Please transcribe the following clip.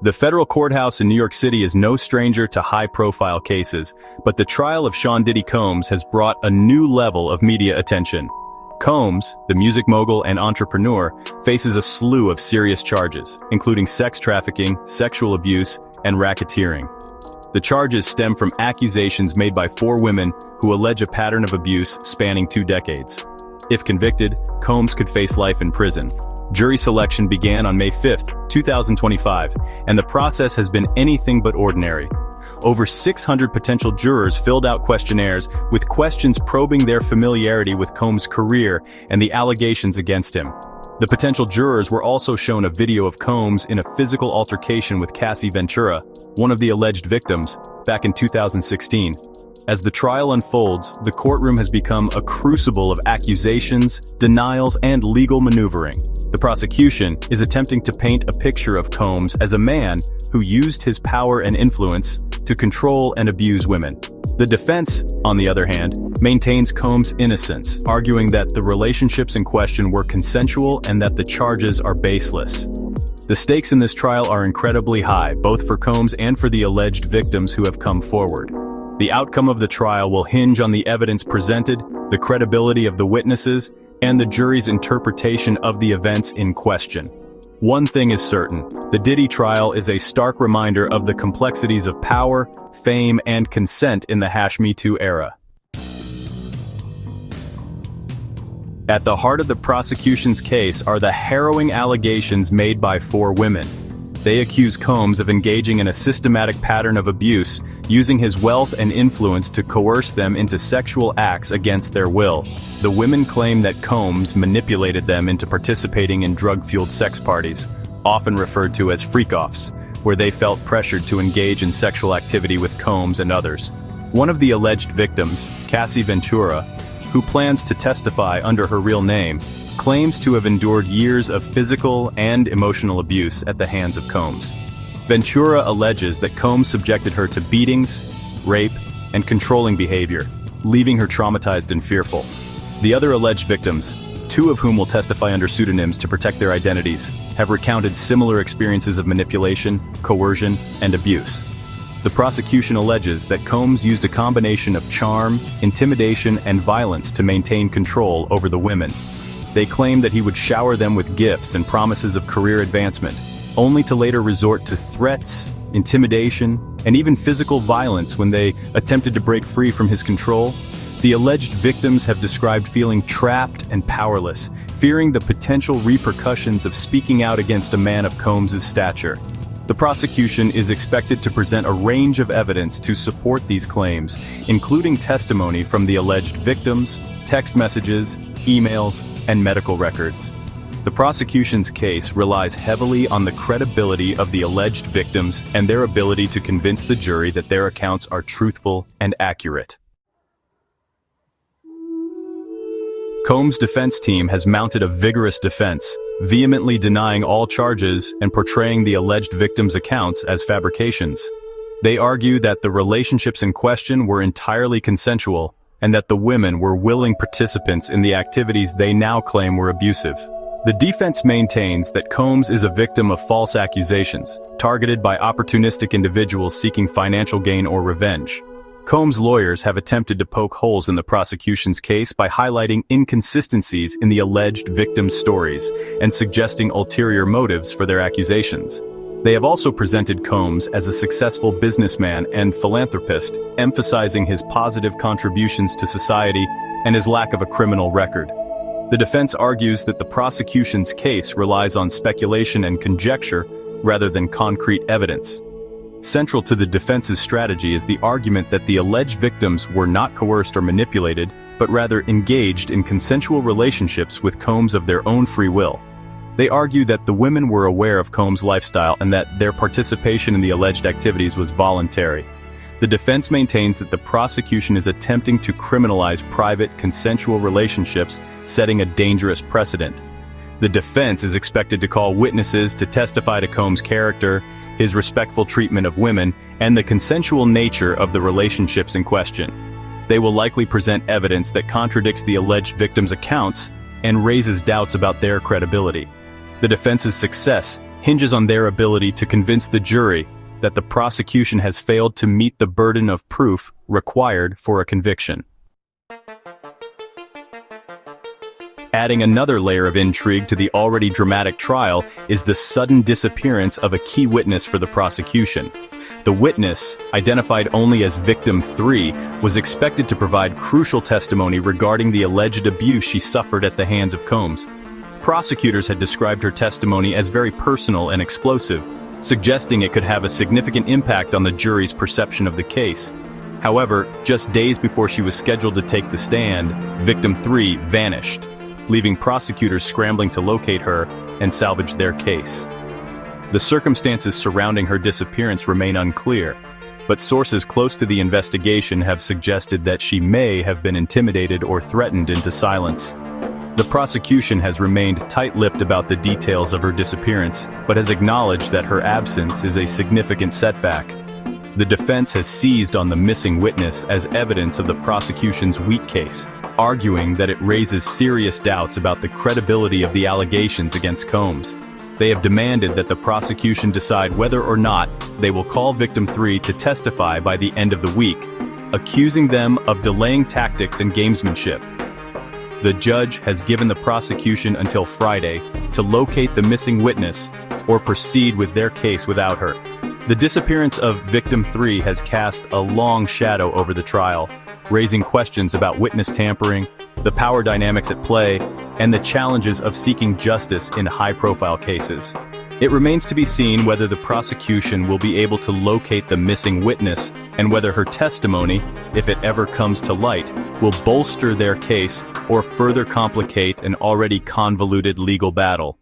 The federal courthouse in New York City is no stranger to high-profile cases, but the trial of Sean Diddy Combs has brought a new level of media attention. Combs, the music mogul and entrepreneur, faces a slew of serious charges, including sex trafficking, sexual abuse, and racketeering. The charges stem from accusations made by 4 women who allege a pattern of abuse spanning 2 decades. If convicted, Combs could face life in prison. Jury selection began on May 5, 2025, and the process has been anything but ordinary. Over 600 potential jurors filled out questionnaires with questions probing their familiarity with Combs' career and the allegations against him. The potential jurors were also shown a video of Combs in a physical altercation with Cassie Ventura, one of the alleged victims, back in 2016. As the trial unfolds, the courtroom has become a crucible of accusations, denials, and legal maneuvering. The prosecution is attempting to paint a picture of Combs as a man who used his power and influence to control and abuse women. The defense, on the other hand, maintains Combs' innocence, arguing that the relationships in question were consensual and that the charges are baseless. The stakes in this trial are incredibly high, both for Combs and for the alleged victims who have come forward. The outcome of the trial will hinge on the evidence presented, the credibility of the witnesses, and the jury's interpretation of the events in question. One thing is certain, the Diddy trial is a stark reminder of the complexities of power, fame, and consent in the #Me Too era. At the heart of the prosecution's case are the harrowing allegations made by 4 women. They accuse Combs of engaging in a systematic pattern of abuse, using his wealth and influence to coerce them into sexual acts against their will. The women claim that Combs manipulated them into participating in drug-fueled sex parties, often referred to as freak-offs, where they felt pressured to engage in sexual activity with Combs and others. One of the alleged victims, Cassie Ventura, who plans to testify under her real name, claims to have endured years of physical and emotional abuse at the hands of Combs. Ventura alleges that Combs subjected her to beatings, rape, and controlling behavior, leaving her traumatized and fearful. The other alleged victims, 2 of whom will testify under pseudonyms to protect their identities, have recounted similar experiences of manipulation, coercion, and abuse. The prosecution alleges that Combs used a combination of charm, intimidation, and violence to maintain control over the women. They claim that he would shower them with gifts and promises of career advancement, only to later resort to threats, intimidation, and even physical violence when they attempted to break free from his control. The alleged victims have described feeling trapped and powerless, fearing the potential repercussions of speaking out against a man of Combs' stature. The prosecution is expected to present a range of evidence to support these claims, including testimony from the alleged victims, text messages, emails, and medical records. The prosecution's case relies heavily on the credibility of the alleged victims and their ability to convince the jury that their accounts are truthful and accurate. Combs' defense team has mounted a vigorous defense, vehemently denying all charges and portraying the alleged victims' accounts as fabrications. They argue that the relationships in question were entirely consensual, and that the women were willing participants in the activities they now claim were abusive. The defense maintains that Combs is a victim of false accusations, targeted by opportunistic individuals seeking financial gain or revenge. Combs' lawyers have attempted to poke holes in the prosecution's case by highlighting inconsistencies in the alleged victims' stories and suggesting ulterior motives for their accusations. They have also presented Combs as a successful businessman and philanthropist, emphasizing his positive contributions to society and his lack of a criminal record. The defense argues that the prosecution's case relies on speculation and conjecture rather than concrete evidence. Central to the defense's strategy is the argument that the alleged victims were not coerced or manipulated, but rather engaged in consensual relationships with Combs of their own free will. They argue that the women were aware of Combs' lifestyle and that their participation in the alleged activities was voluntary. The defense maintains that the prosecution is attempting to criminalize private, consensual relationships, setting a dangerous precedent. The defense is expected to call witnesses to testify to Combs' character, his respectful treatment of women, and the consensual nature of the relationships in question. They will likely present evidence that contradicts the alleged victims' accounts and raises doubts about their credibility. The defense's success hinges on their ability to convince the jury that the prosecution has failed to meet the burden of proof required for a conviction. Adding another layer of intrigue to the already dramatic trial is the sudden disappearance of a key witness for the prosecution. The witness, identified only as Victim 3, was expected to provide crucial testimony regarding the alleged abuse she suffered at the hands of Combs. Prosecutors had described her testimony as very personal and explosive, suggesting it could have a significant impact on the jury's perception of the case. However, just days before she was scheduled to take the stand, Victim 3 vanished, leaving prosecutors scrambling to locate her and salvage their case. The circumstances surrounding her disappearance remain unclear, but sources close to the investigation have suggested that she may have been intimidated or threatened into silence. The prosecution has remained tight-lipped about the details of her disappearance, but has acknowledged that her absence is a significant setback. The defense has seized on the missing witness as evidence of the prosecution's weak case, arguing that it raises serious doubts about the credibility of the allegations against Combs. They have demanded that the prosecution decide whether or not they will call Victim 3 to testify by the end of the week, accusing them of delaying tactics and gamesmanship. The judge has given the prosecution until Friday to locate the missing witness or proceed with their case without her. The disappearance of Victim 3 has cast a long shadow over the trial, raising questions about witness tampering, the power dynamics at play, and the challenges of seeking justice in high-profile cases. It remains to be seen whether the prosecution will be able to locate the missing witness and whether her testimony, if it ever comes to light, will bolster their case or further complicate an already convoluted legal battle.